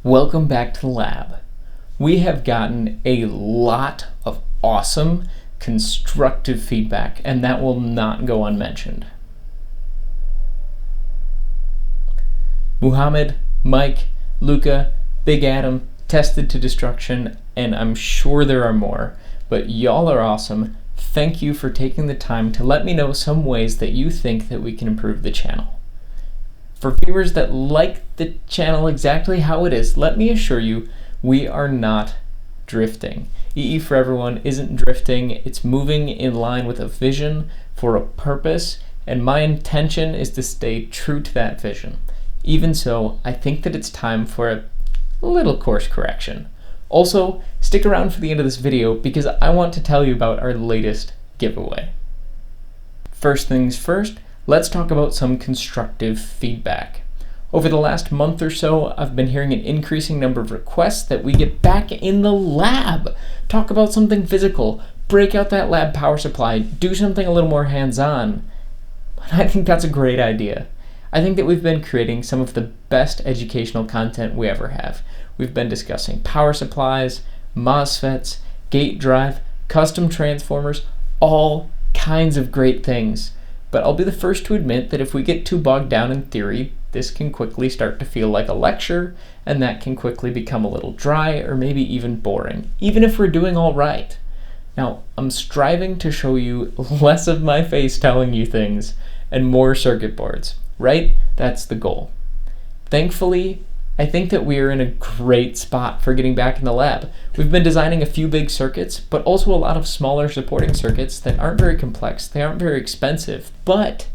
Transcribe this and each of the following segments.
Welcome back to the lab. We have gotten a lot of awesome, constructive feedback, and that will not go unmentioned. Muhammad, Mike, Luca, Big Adam, Tested to Destruction, and I'm sure there are more, but y'all are awesome. Thank you for taking the time to let me know some ways that you think that we can improve the channel. For viewers that like the channel exactly how it is, let me assure you, we are not drifting. EEforEveryone isn't drifting, it's moving in line with a vision for a purpose, and my intention is to stay true to that vision. Even so, I think that it's time for a little course correction. Also, stick around for the end of this video because I want to tell you about our latest giveaway. First things first, let's talk about some constructive feedback. Over the last month or so, I've been hearing an increasing number of requests that we get back in the lab, talk about something physical, break out that lab power supply, do something a little more hands-on. And I think that's a great idea. I think that we've been creating some of the best educational content we ever have. We've been discussing power supplies, MOSFETs, gate drive, custom transformers, all kinds of great things. But I'll be the first to admit that if we get too bogged down in theory, this can quickly start to feel like a lecture, and that can quickly become a little dry or maybe even boring, even if we're doing all right. Now, I'm striving to show you less of my face telling you things and more circuit boards, right? That's the goal. Thankfully, I think that we are in a great spot for getting back in the lab. We've been designing a few big circuits, but also a lot of smaller supporting circuits that aren't very complex, they aren't very expensive, but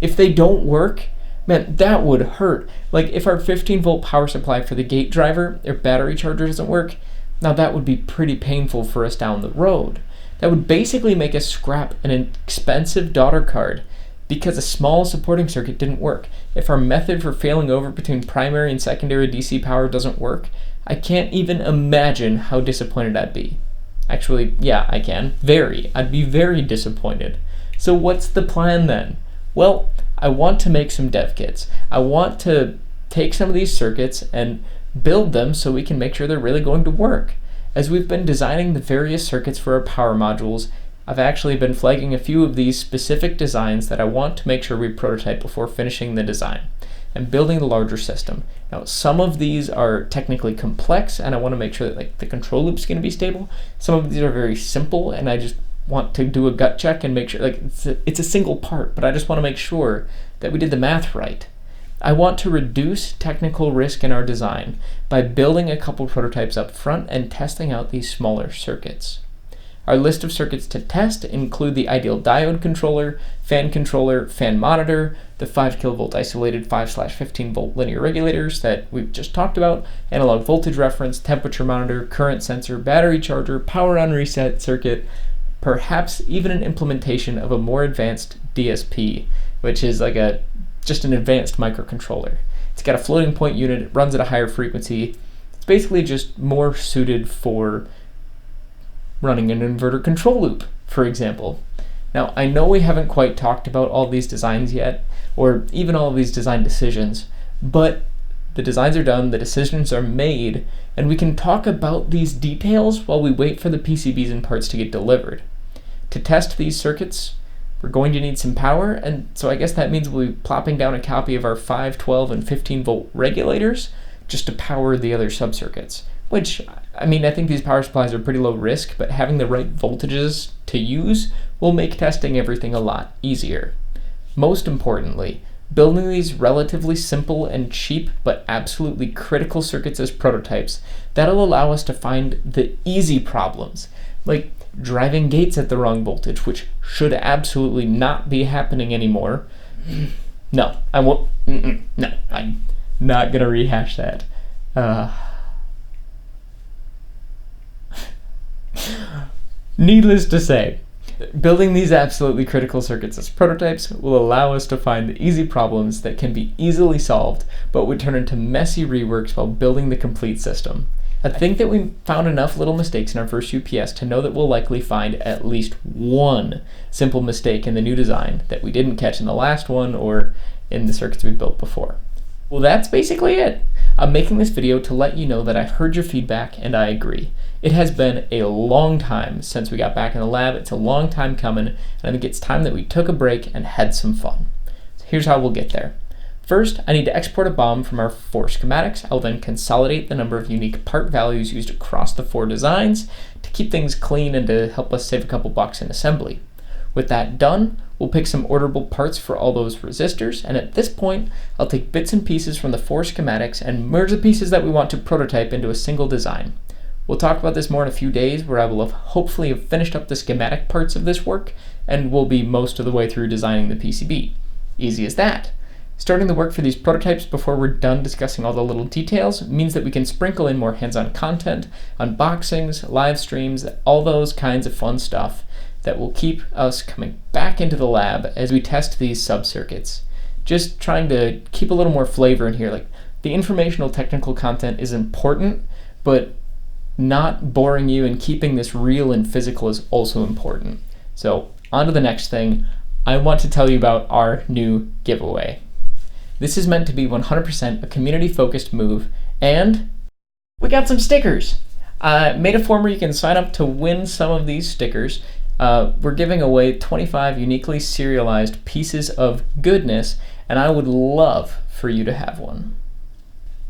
if they don't work, man, that would hurt. Like if our 15-volt power supply for the gate driver or battery charger doesn't work, now that would be pretty painful for us down the road. That would basically make us scrap an expensive daughter card because a small supporting circuit didn't work. If our method for failing over between primary and secondary DC power doesn't work, I can't even imagine how disappointed I'd be. Actually, yeah, I can. I'd be very disappointed. So what's the plan then? Well, I want to make some dev kits. I want to take some of these circuits and build them so we can make sure they're really going to work. As we've been designing the various circuits for our power modules, I've actually been flagging a few of these specific designs that I want to make sure we prototype before finishing the design and building the larger system. Now, some of these are technically complex and I want to make sure that the control loop's going to be stable. Some of these are very simple and I just want to do a gut check and make sure it's a single part, but I just want to make sure that we did the math right. I want to reduce technical risk in our design by building a couple prototypes up front and testing out these smaller circuits. Our list of circuits to test include the ideal diode controller, fan monitor, the 5 kilovolt isolated 5/15 volt linear regulators that we've just talked about, analog voltage reference, temperature monitor, current sensor, battery charger, power on reset circuit, perhaps even an implementation of a more advanced DSP, which is just an advanced microcontroller. It's got a floating point unit, it runs at a higher frequency. It's basically just more suited for running an inverter control loop, for example. Now, I know we haven't quite talked about all these designs yet, or even all of these design decisions, but the designs are done, the decisions are made, and we can talk about these details while we wait for the PCBs and parts to get delivered. To test these circuits, we're going to need some power, and so I guess that means we'll be plopping down a copy of our 5, 12, and 15 volt regulators just to power the other subcircuits. Which, I think these power supplies are pretty low risk, but having the right voltages to use will make testing everything a lot easier. Most importantly, building these relatively simple and cheap, but absolutely critical circuits as prototypes, that'll allow us to find the easy problems, like driving gates at the wrong voltage, which should absolutely not be happening anymore. No, I won't. No, I'm not gonna rehash that. Needless to say, building these absolutely critical circuits as prototypes will allow us to find the easy problems that can be easily solved, but would turn into messy reworks while building the complete system. I think that we found enough little mistakes in our first UPS to know that we'll likely find at least one simple mistake in the new design that we didn't catch in the last one or in the circuits we built before. Well, that's basically it. I'm making this video to let you know that I heard your feedback and I agree. It has been a long time since we got back in the lab. It's a long time coming, and I think it's time that we took a break and had some fun. So here's how we'll get there. First, I need to export a BOM from our 4 schematics. I'll then consolidate the number of unique part values used across the 4 designs to keep things clean and to help us save a couple bucks in assembly. With that done, we'll pick some orderable parts for all those resistors, and at this point, I'll take bits and pieces from the 4 schematics and merge the pieces that we want to prototype into a single design. We'll talk about this more in a few days, where I will hopefully have finished up the schematic parts of this work, and we'll be most of the way through designing the PCB. Easy as that. Starting the work for these prototypes before we're done discussing all the little details means that we can sprinkle in more hands-on content, unboxings, live streams, all those kinds of fun stuff that will keep us coming back into the lab as we test these sub-circuits. Just trying to keep a little more flavor in here. Like, the informational technical content is important, but not boring you and keeping this real and physical is also important. So, on to the next thing. I want to tell you about our new giveaway. This is meant to be 100% a community-focused move, and we got some stickers. Made a form where you can sign up to win some of these stickers. We're giving away 25 uniquely serialized pieces of goodness, and I would love for you to have one.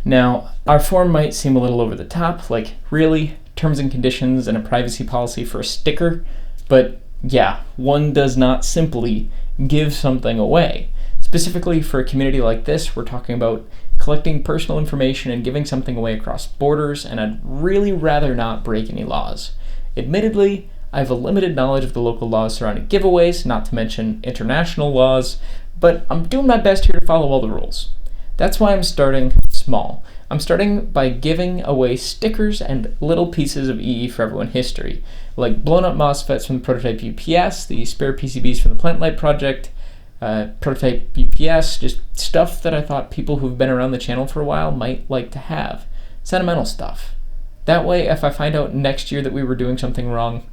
Now, our form might seem a little over the top, like really, terms and conditions and a privacy policy for a sticker, but yeah, one does not simply give something away. Specifically for a community like this, we're talking about collecting personal information and giving something away across borders, and I'd really rather not break any laws. Admittedly, I have a limited knowledge of the local laws surrounding giveaways, not to mention international laws, but I'm doing my best here to follow all the rules. That's why I'm starting small. I'm starting by giving away stickers and little pieces of EEforEveryone history, like blown up MOSFETs from the prototype UPS, the spare PCBs from the Plant Light project, prototype UPS, just stuff that I thought people who've been around the channel for a while might like to have. Sentimental stuff. That way, if I find out next year that we were doing something wrong,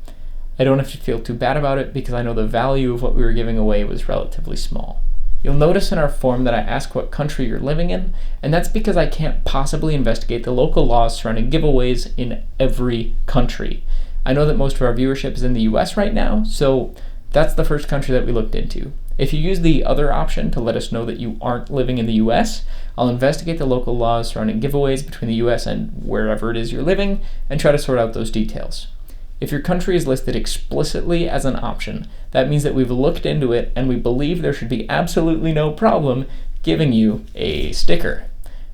I don't have to feel too bad about it because I know the value of what we were giving away was relatively small. You'll notice in our form that I ask what country you're living in, and that's because I can't possibly investigate the local laws surrounding giveaways in every country. I know that most of our viewership is in the US right now, so that's the first country that we looked into. If you use the other option to let us know that you aren't living in the US, I'll investigate the local laws surrounding giveaways between the US and wherever it is you're living and try to sort out those details. If your country is listed explicitly as an option, that means that we've looked into it and we believe there should be absolutely no problem giving you a sticker.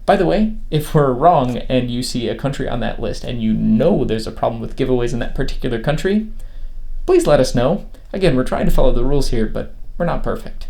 By the way, if we're wrong and you see a country on that list and you know there's a problem with giveaways in that particular country, please let us know. Again, we're trying to follow the rules here, but we're not perfect.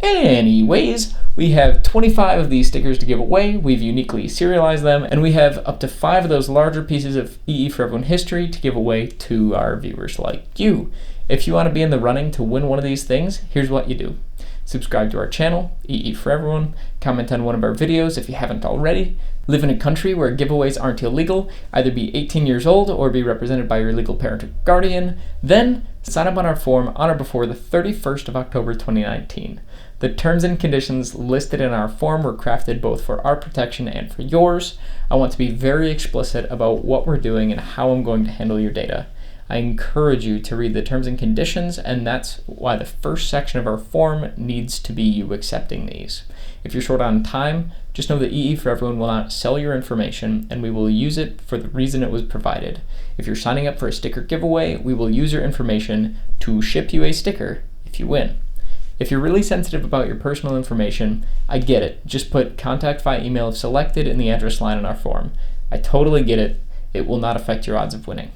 Anyways, we have 25 of these stickers to give away. We've uniquely serialized them, and we have up to 5 of those larger pieces of EEforEveryone history to give away to our viewers like you. If you want to be in the running to win one of these things, here's what you do. Subscribe to our channel, EEforEveryone, comment on one of our videos if you haven't already, live in a country where giveaways aren't illegal, either be 18 years old or be represented by your legal parent or guardian, then sign up on our form on or before the 31st of October 2019. The terms and conditions listed in our form were crafted both for our protection and for yours. I want to be very explicit about what we're doing and how I'm going to handle your data. I encourage you to read the terms and conditions, and that's why the first section of our form needs to be you accepting these. If you're short on time, just know that EEforEveryone will not sell your information, and we will use it for the reason it was provided. If you're signing up for a sticker giveaway, we will use your information to ship you a sticker if you win. If you're really sensitive about your personal information, I get it. Just put contact via email if selected in the address line on our form. I totally get it. It will not affect your odds of winning.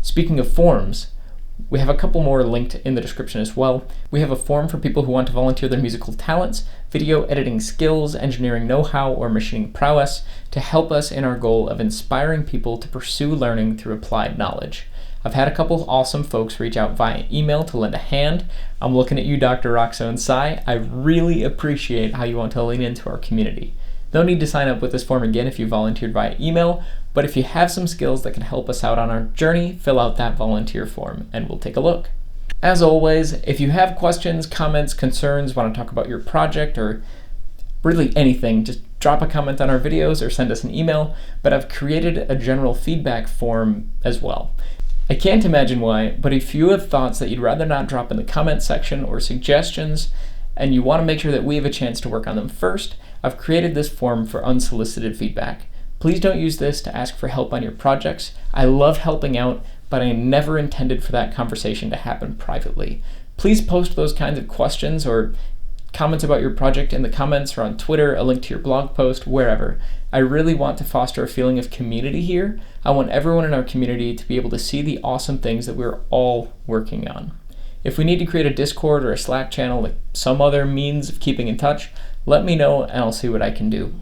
Speaking of forms, we have a couple more linked in the description as well. We have a form for people who want to volunteer their musical talents, video editing skills, engineering know-how, or machining prowess to help us in our goal of inspiring people to pursue learning through applied knowledge. I've had a couple of awesome folks reach out via email to lend a hand. I'm looking at you, Dr. Roxo and Sai. I really appreciate how you want to lean into our community. No need to sign up with this form again if you volunteered via email, but if you have some skills that can help us out on our journey, fill out that volunteer form and we'll take a look. As always, if you have questions, comments, concerns, want to talk about your project, or really anything. Just drop a comment on our videos or send us an email, but I've created a general feedback form as well. I can't imagine why, but if you have thoughts that you'd rather not drop in the comment section or suggestions, and you want to make sure that we have a chance to work on them first, I've created this form for unsolicited feedback. Please don't use this to ask for help on your projects. I love helping out, but I never intended for that conversation to happen privately. Please post those kinds of questions or comments about your project in the comments or on Twitter, a link to your blog post, wherever. I really want to foster a feeling of community here. I want everyone in our community to be able to see the awesome things that we're all working on. If we need to create a Discord or a Slack channel, like some other means of keeping in touch, let me know and I'll see what I can do.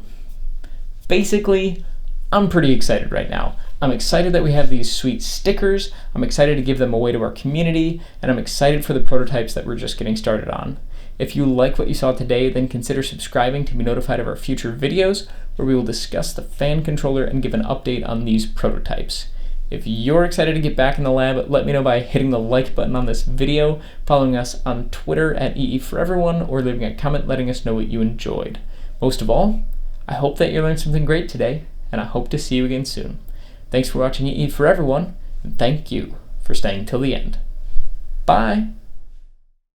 Basically, I'm pretty excited right now. I'm excited that we have these sweet stickers, I'm excited to give them away to our community, and I'm excited for the prototypes that we're just getting started on. If you like what you saw today, then consider subscribing to be notified of our future videos, where we will discuss the fan controller and give an update on these prototypes. If you're excited to get back in the lab, let me know by hitting the like button on this video, following us on Twitter at EEforEveryone, or leaving a comment letting us know what you enjoyed. Most of all, I hope that you learned something great today, and I hope to see you again soon. Thanks for watching EE for Everyone, and thank you for staying till the end. Bye!